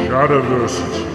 Shadiversity.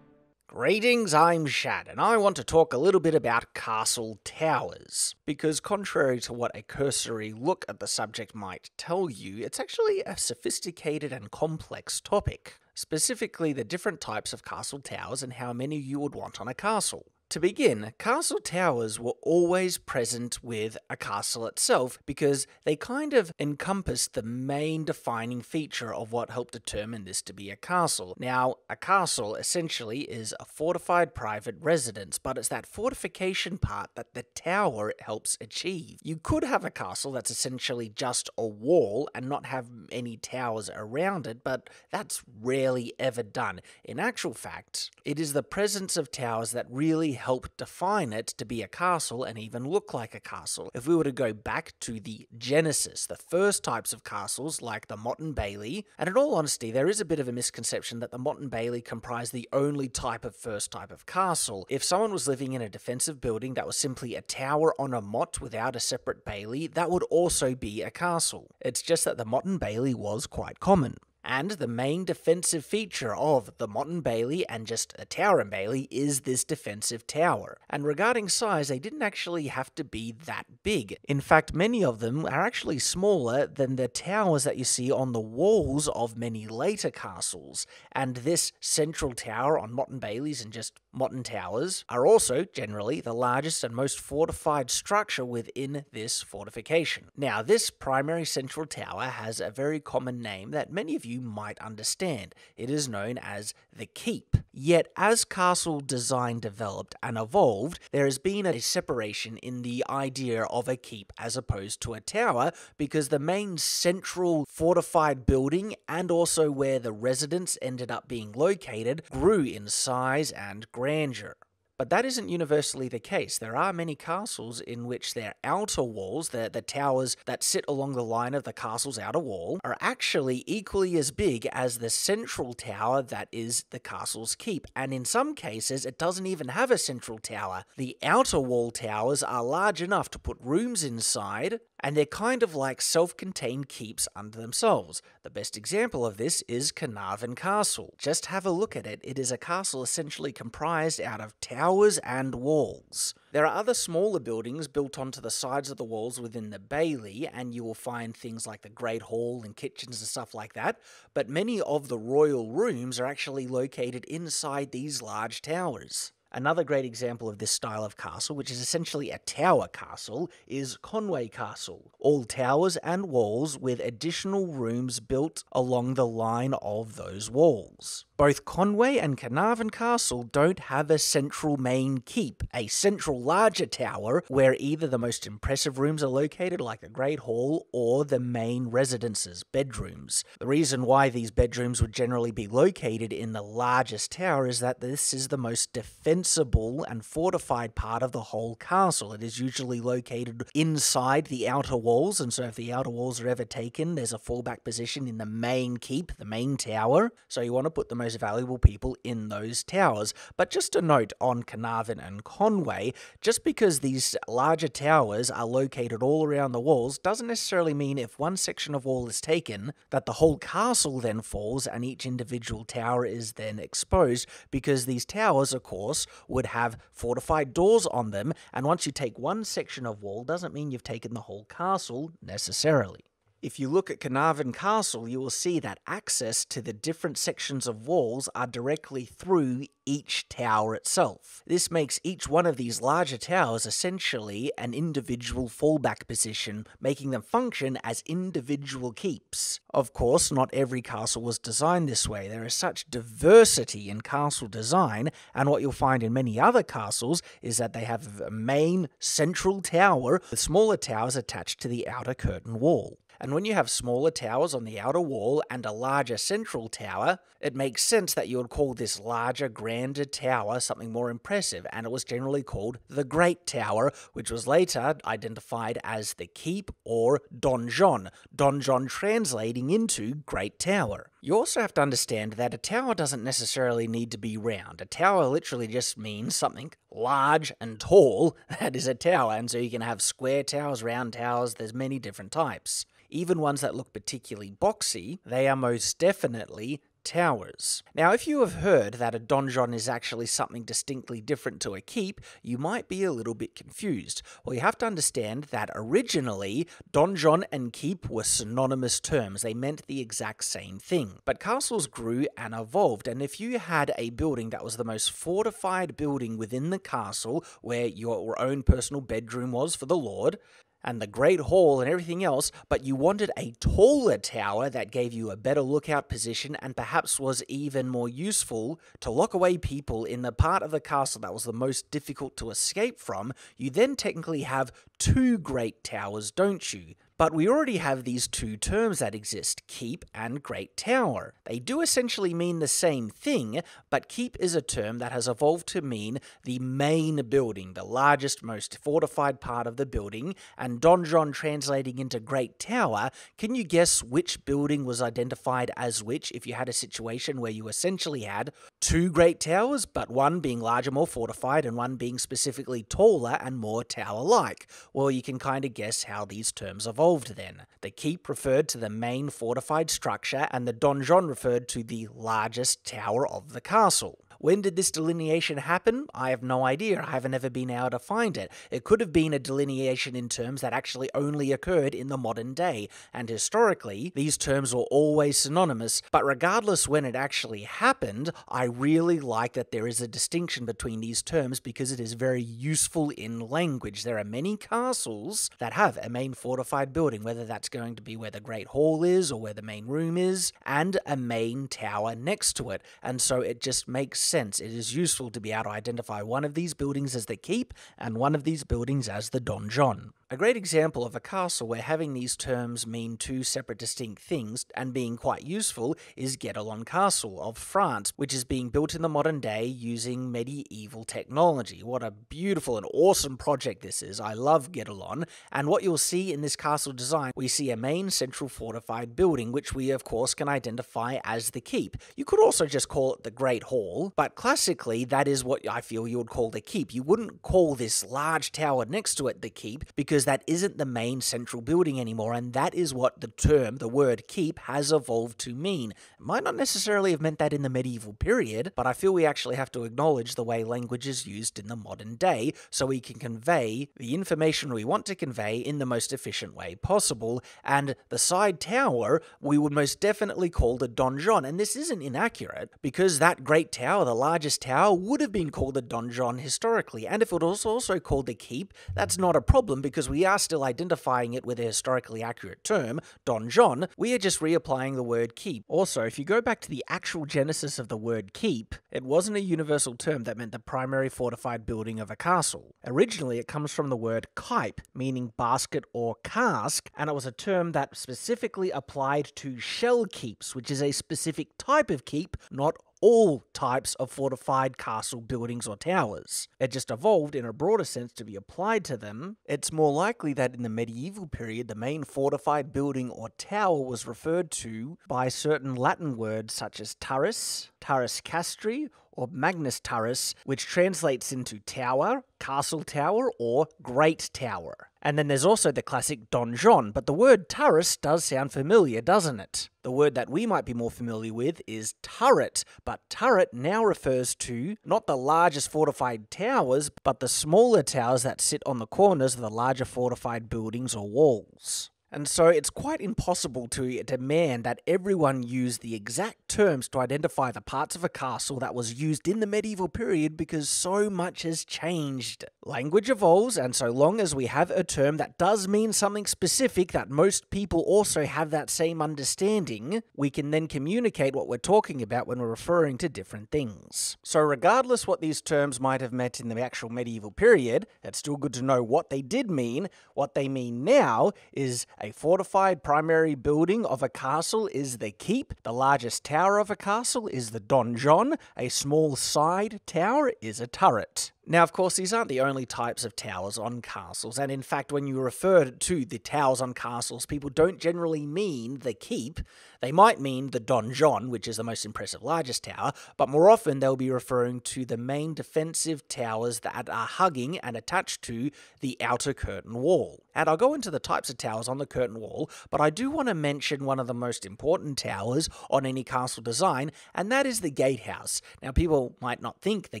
Greetings, I'm Shad, and I want to talk a little bit about castle towers, because contrary to what a cursory look at the subject might tell you, it's actually a sophisticated and complex topic, specifically the different types of castle towers and how many you would want on a castle. To begin, castle towers were always present with a castle itself because they kind of encompass the main defining feature of what helped determine this to be a castle. Now, a castle essentially is a fortified private residence, but it's that fortification part that the tower helps achieve. You could have a castle that's essentially just a wall and not have any towers around it, but that's rarely ever done. In actual fact, it is the presence of towers that really help define it to be a castle and even look like a castle. If we were to go back to the Genesis, the first types of castles like the Motte and Bailey, and in all honesty, there is a bit of a misconception that the Motte and Bailey comprise the only first type of castle. If someone was living in a defensive building that was simply a tower on a motte without a separate bailey, that would also be a castle. It's just that the Motte and Bailey was quite common. And the main defensive feature of the Motte and Bailey and just a tower and bailey is this defensive tower. And regarding size, they didn't actually have to be that big. In fact, many of them are actually smaller than the towers that you see on the walls of many later castles. And this central tower on Motte and Baileys and just Motte and Towers are also generally the largest and most fortified structure within this fortification. Now, this primary central tower has a very common name that many of you might understand. It is known as the keep. Yet, as castle design developed and evolved, there has been a separation in the idea of a keep as opposed to a tower, because the main central fortified building and also where the residence ended up being located grew in size and grandeur. But that isn't universally the case. There are many castles in which their outer walls, the towers that sit along the line of the castle's outer wall, are actually equally as big as the central tower that is the castle's keep. And in some cases, it doesn't even have a central tower. The outer wall towers are large enough to put rooms inside, and they're kind of like self-contained keeps unto themselves. The best example of this is Caernarfon Castle. Just have a look at it. It is a castle essentially comprised out of towers and walls. There are other smaller buildings built onto the sides of the walls within the bailey, and you will find things like the Great Hall and kitchens and stuff like that, but many of the royal rooms are actually located inside these large towers. Another great example of this style of castle, which is essentially a tower castle, is Conwy Castle. All towers and walls with additional rooms built along the line of those walls. Both Conwy and Caernarfon Castle don't have a central main keep, a central larger tower where either the most impressive rooms are located, like the Great Hall, or the main residences, bedrooms. The reason why these bedrooms would generally be located in the largest tower is that this is the most defensible and fortified part of the whole castle. It is usually located inside the outer walls, and so if the outer walls are ever taken, there's a fallback position in the main keep, the main tower, so you want to put the most valuable people in those towers. But just a note on Caernarfon and Conwy, just because these larger towers are located all around the walls doesn't necessarily mean if one section of wall is taken that the whole castle then falls and each individual tower is then exposed, because these towers, of course, would have fortified doors on them, and once you take one section of wall doesn't mean you've taken the whole castle necessarily. If you look at Caernarfon Castle, you will see that access to the different sections of walls are directly through each tower itself. This makes each one of these larger towers essentially an individual fallback position, making them function as individual keeps. Of course, not every castle was designed this way. There is such diversity in castle design, and what you'll find in many other castles is that they have a main central tower with smaller towers attached to the outer curtain wall. And when you have smaller towers on the outer wall and a larger central tower, it makes sense that you would call this larger, grander tower something more impressive, and it was generally called the Great Tower, which was later identified as the Keep or donjon, donjon translating into Great Tower. You also have to understand that a tower doesn't necessarily need to be round. A tower literally just means something large and tall that is a tower, and so you can have square towers, round towers, there's many different types. Even ones that look particularly boxy, they are most definitely towers. Now, if you have heard that a donjon is actually something distinctly different to a keep, you might be a little bit confused. Well, you have to understand that originally, donjon and keep were synonymous terms. They meant the exact same thing. But castles grew and evolved, and if you had a building that was the most fortified building within the castle, where your own personal bedroom was for the lord, and the Great Hall and everything else, but you wanted a taller tower that gave you a better lookout position and perhaps was even more useful to lock away people in the part of the castle that was the most difficult to escape from, you then technically have two great towers, don't you? But we already have these two terms that exist, keep and great tower. They do essentially mean the same thing, but keep is a term that has evolved to mean the main building, the largest, most fortified part of the building, and donjon translating into great tower. Can you guess which building was identified as which if you had a situation where you essentially had two great towers, but one being larger, more fortified, and one being specifically taller and more tower-like? Well, you can kind of guess how these terms evolved then. The keep referred to the main fortified structure, and the donjon referred to the largest tower of the castle. When did this delineation happen? I have no idea. I haven't ever been able to find it. It could have been a delineation in terms that actually only occurred in the modern day, and historically, these terms were always synonymous, but regardless when it actually happened, I really like that there is a distinction between these terms because it is very useful in language. There are many castles that have a main fortified building, whether that's going to be where the Great Hall is or where the main room is, and a main tower next to it, and so it just makes sense. It is useful to be able to identify one of these buildings as the keep and one of these buildings as the donjon. A great example of a castle where having these terms mean two separate distinct things and being quite useful is Gatehouse Castle of France, which is being built in the modern day using medieval technology. What a beautiful and awesome project this is. I love Gatehouse, and what you'll see in this castle design, we see a main central fortified building, which we of course can identify as the keep. You could also just call it the Great Hall, but classically that is what I feel you would call the keep. You wouldn't call this large tower next to it the keep, because that isn't the main central building anymore, and that is what the term, the word keep, has evolved to mean. It might not necessarily have meant that in the medieval period, but I feel we actually have to acknowledge the way language is used in the modern day so we can convey the information we want to convey in the most efficient way possible, and the side tower we would most definitely call the donjon, and this isn't inaccurate, because that great tower, the largest tower, would have been called the donjon historically, and if it was also called the keep, that's not a problem because we are still identifying it with a historically accurate term, donjon. We are just reapplying the word keep. Also, if you go back to the actual genesis of the word keep, it wasn't a universal term that meant the primary fortified building of a castle. Originally, it comes from the word kype, meaning basket or cask, and it was a term that specifically applied to shell keeps, which is a specific type of keep, not all types of fortified castle buildings or towers. It just evolved in a broader sense to be applied to them. It's more likely that in the medieval period, the main fortified building or tower was referred to by certain Latin words such as turris, turris castri, or magnus turris, which translates into tower, castle tower, or great tower. And then there's also the classic donjon, but the word turris does sound familiar, doesn't it? The word that we might be more familiar with is turret, but turret now refers to not the largest fortified towers, but the smaller towers that sit on the corners of the larger fortified buildings or walls. And so it's quite impossible to demand that everyone use the exact terms to identify the parts of a castle that was used in the medieval period because so much has changed. Language evolves, and so long as we have a term that does mean something specific that most people also have that same understanding, we can then communicate what we're talking about when we're referring to different things. So regardless what these terms might have meant in the actual medieval period, it's still good to know what they did mean. What they mean now is a fortified primary building of a castle is the keep, the largest tower of a castle is the donjon, a small side tower is a turret. Now, of course, these aren't the only types of towers on castles, and in fact, when you refer to the towers on castles, people don't generally mean the keep. They might mean the donjon, which is the most impressive largest tower, but more often they'll be referring to the main defensive towers that are hugging and attached to the outer curtain wall. And I'll go into the types of towers on the curtain wall, but I do want to mention one of the most important towers on any castle design, and that is the gatehouse. Now, people might not think the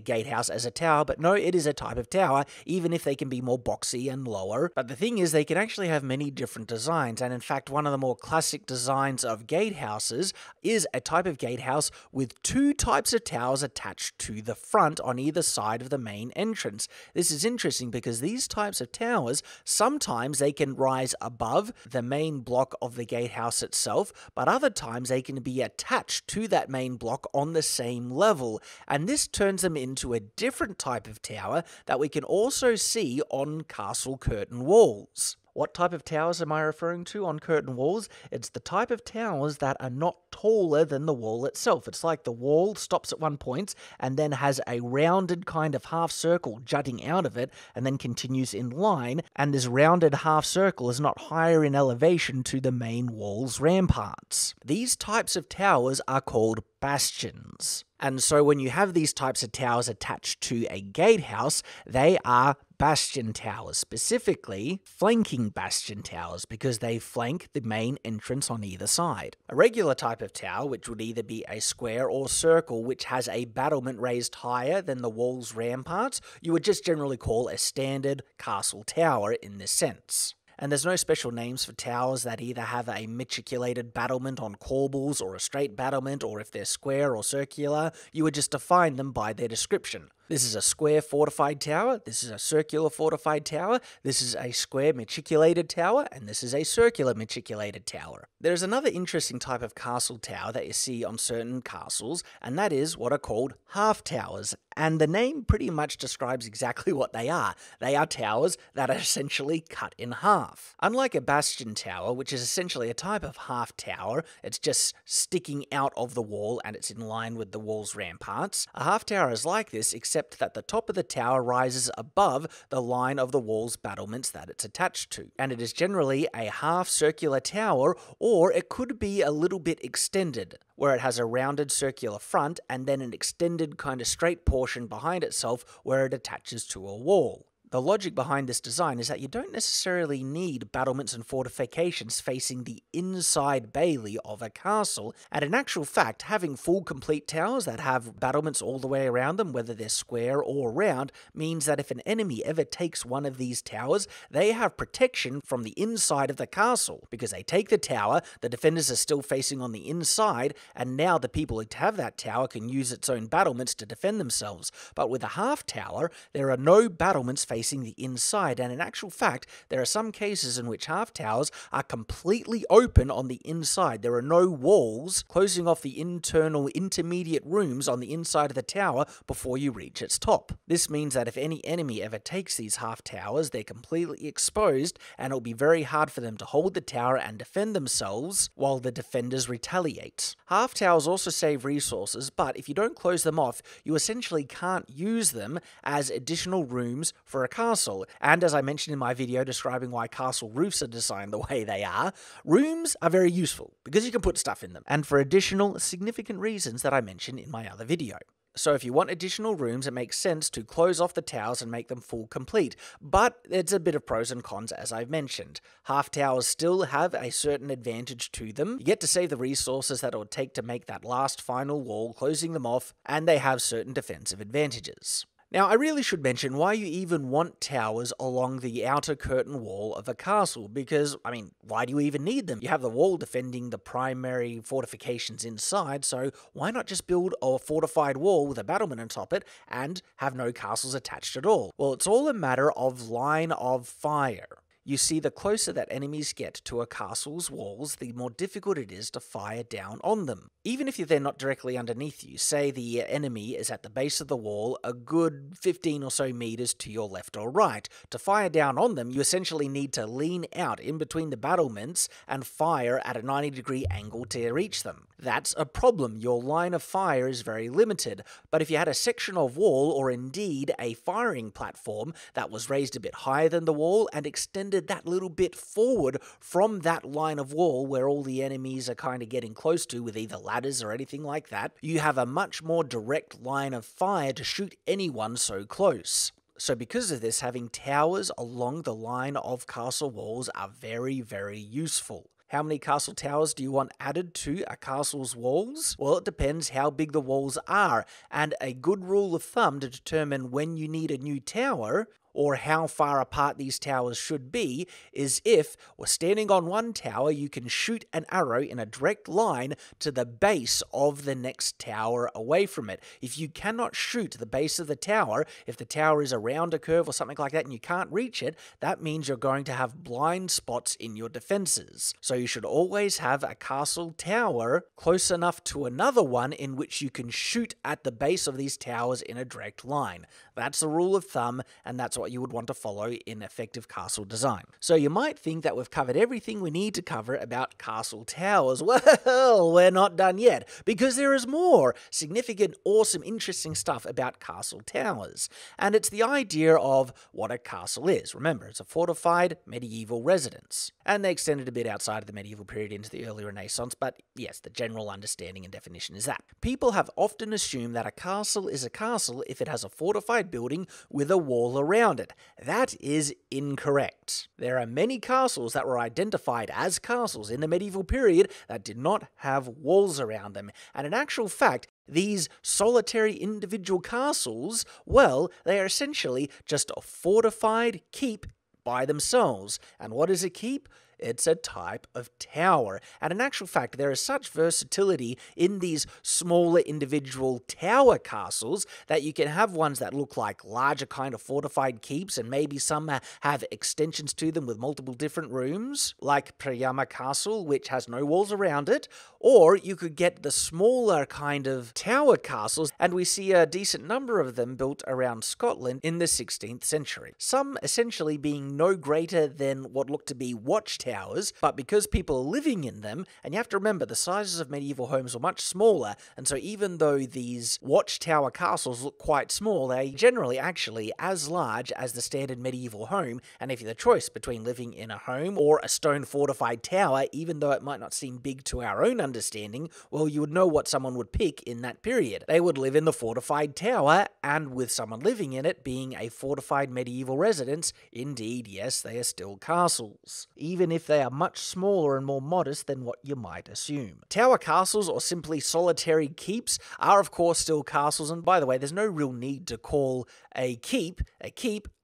gatehouse as a tower, but no, it is a type of tower, even if they can be more boxy and lower. But the thing is, they can actually have many different designs, and in fact, one of the more classic designs of gatehouses is a type of gatehouse with two types of towers attached to the front on either side of the main entrance. This is interesting because these types of towers, sometimes they can rise above the main block of the gatehouse itself, but other times they can be attached to that main block on the same level, and this turns them into a different type of tower that we can also see on castle curtain walls. What type of towers am I referring to on curtain walls? It's the type of towers that are not taller than the wall itself. It's like the wall stops at one point and then has a rounded kind of half circle jutting out of it and then continues in line, and this rounded half circle is not higher in elevation to the main wall's ramparts. These types of towers are called bastions. And so when you have these types of towers attached to a gatehouse, they are bastion towers, specifically flanking bastion towers, because they flank the main entrance on either side. A regular type of tower, which would either be a square or circle, which has a battlement raised higher than the wall's ramparts, you would just generally call a standard castle tower in this sense. And there's no special names for towers that either have a matriculated battlement on corbels or a straight battlement, or if they're square or circular, you would just define them by their description. This is a square fortified tower, this is a circular fortified tower, this is a square matriculated tower, and this is a circular matriculated tower. There's another interesting type of castle tower that you see on certain castles, and that is what are called half towers. And the name pretty much describes exactly what they are. They are towers that are essentially cut in half. Unlike a bastion tower, which is essentially a type of half tower, it's just sticking out of the wall and it's in line with the wall's ramparts, a half tower is like this, except that the top of the tower rises above the line of the wall's battlements that it's attached to. And it is generally a half circular tower, or it could be a little bit extended, where it has a rounded circular front and then an extended kind of straight portion behind itself where it attaches to a wall. The logic behind this design is that you don't necessarily need battlements and fortifications facing the inside bailey of a castle, and in actual fact, having full complete towers that have battlements all the way around them, whether they're square or round, means that if an enemy ever takes one of these towers, they have protection from the inside of the castle, because they take the tower, the defenders are still facing on the inside, and now the people who have that tower can use its own battlements to defend themselves. But with a half tower, there are no battlements facing the inside, and in actual fact, there are some cases in which half towers are completely open on the inside. There are no walls closing off the internal intermediate rooms on the inside of the tower before you reach its top. This means that if any enemy ever takes these half towers, they're completely exposed, and it'll be very hard for them to hold the tower and defend themselves while the defenders retaliate. Half towers also save resources, but if you don't close them off, you essentially can't use them as additional rooms for a castle. And as I mentioned in my video describing why castle roofs are designed the way they are, rooms are very useful because you can put stuff in them, and for additional significant reasons that I mentioned in my other video. So if you want additional rooms, it makes sense to close off the towers and make them full complete, but it's a bit of pros and cons as I've mentioned. Half towers still have a certain advantage to them. You get to save the resources that it would take to make that last final wall, closing them off, and they have certain defensive advantages. Now, I really should mention why you even want towers along the outer curtain wall of a castle, because, why do you even need them? You have the wall defending the primary fortifications inside, so why not just build a fortified wall with a battlement on top it and have no castles attached at all? Well, it's all a matter of line of fire. You see, the closer that enemies get to a castle's walls, the more difficult it is to fire down on them. Even if they're not directly underneath you, say the enemy is at the base of the wall a good 15 or so meters to your left or right. To fire down on them, you essentially need to lean out in between the battlements and fire at a 90-degree angle to reach them. That's a problem. Your line of fire is very limited, but if you had a section of wall or indeed a firing platform that was raised a bit higher than the wall and extended that little bit forward from that line of wall where all the enemies are kind of getting close to with either ladders or anything like that, you have a much more direct line of fire to shoot anyone so close. So because of this, having towers along the line of castle walls are very, very useful. How many castle towers do you want added to a castle's walls? Well, it depends how big the walls are, and a good rule of thumb to determine when you need a new tower, or how far apart these towers should be, is if we're standing on one tower, you can shoot an arrow in a direct line to the base of the next tower away from it. If you cannot shoot the base of the tower, if the tower is around a curve or something like that and you can't reach it, that means you're going to have blind spots in your defenses. So you should always have a castle tower close enough to another one in which you can shoot at the base of these towers in a direct line. That's the rule of thumb, and that's what you would want to follow in effective castle design. So you might think that we've covered everything we need to cover about castle towers. Well, we're not done yet, because there is more significant, awesome, interesting stuff about castle towers. And it's the idea of what a castle is. Remember, it's a fortified medieval residence. And they extended a bit outside of the medieval period into the early Renaissance, but yes, the general understanding and definition is that. People have often assumed that a castle is a castle if it has a fortified building with a wall around it. That is incorrect. There are many castles that were identified as castles in the medieval period that did not have walls around them, and in actual fact, these solitary individual castles, well, they are essentially just a fortified keep by themselves. And what is a keep? It's a type of tower. And in actual fact, there is such versatility in these smaller individual tower castles that you can have ones that look like larger kind of fortified keeps, and maybe some have extensions to them with multiple different rooms, like Priyama Castle, which has no walls around it. Or you could get the smaller kind of tower castles, and we see a decent number of them built around Scotland in the 16th century. Some essentially being no greater than what looked to be watchtowers, but because people are living in them, and you have to remember the sizes of medieval homes were much smaller, and so even though these watchtower castles look quite small, they generally actually as large as the standard medieval home. And if you had the choice between living in a home or a stone fortified tower, even though it might not seem big to our own understanding, well, you would know what someone would pick in that period. They would live in the fortified tower, and with someone living in it being a fortified medieval residence, indeed, yes, they are still castles, even if they are much smaller and more modest than what you might assume. Tower castles, or simply solitary keeps, are of course still castles, and by the way, there's no real need to call a keep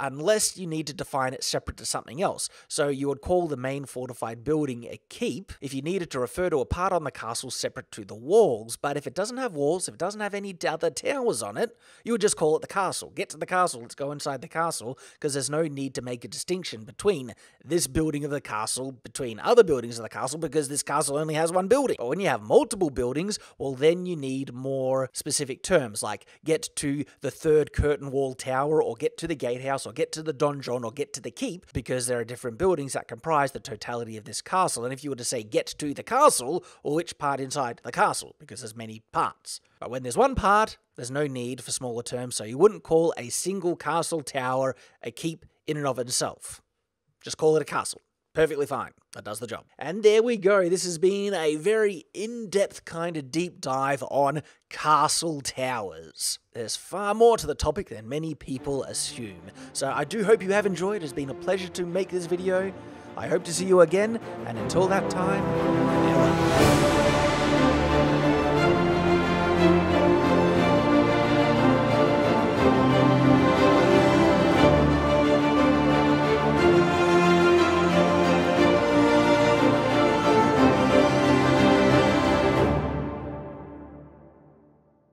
unless you need to define it separate to something else. So you would call the main fortified building a keep if you needed to refer to a part on the castle separate to the walls, but if it doesn't have walls, if it doesn't have any other towers on it, you would just call it the castle. Get to the castle, let's go inside the castle, because there's no need to make a distinction between this building of the castle, between other buildings of the castle, because this castle only has one building. But when you have multiple buildings, well, then you need more specific terms, like get to the third curtain wall tower, or get to the gatehouse, or get to the donjon, or get to the keep, because there are different buildings that comprise the totality of this castle. And if you were to say get to the castle, or which part inside the castle, because there's many parts. But when there's one part, there's no need for smaller terms, so you wouldn't call a single castle tower a keep in and of itself. Just call it a castle. Perfectly fine. That does the job. And there we go. This has been a very in-depth kind of deep dive on castle towers. There's far more to the topic than many people assume. So I do hope you have enjoyed. It has been a pleasure to make this video. I hope to see you again, and until that time, farewell.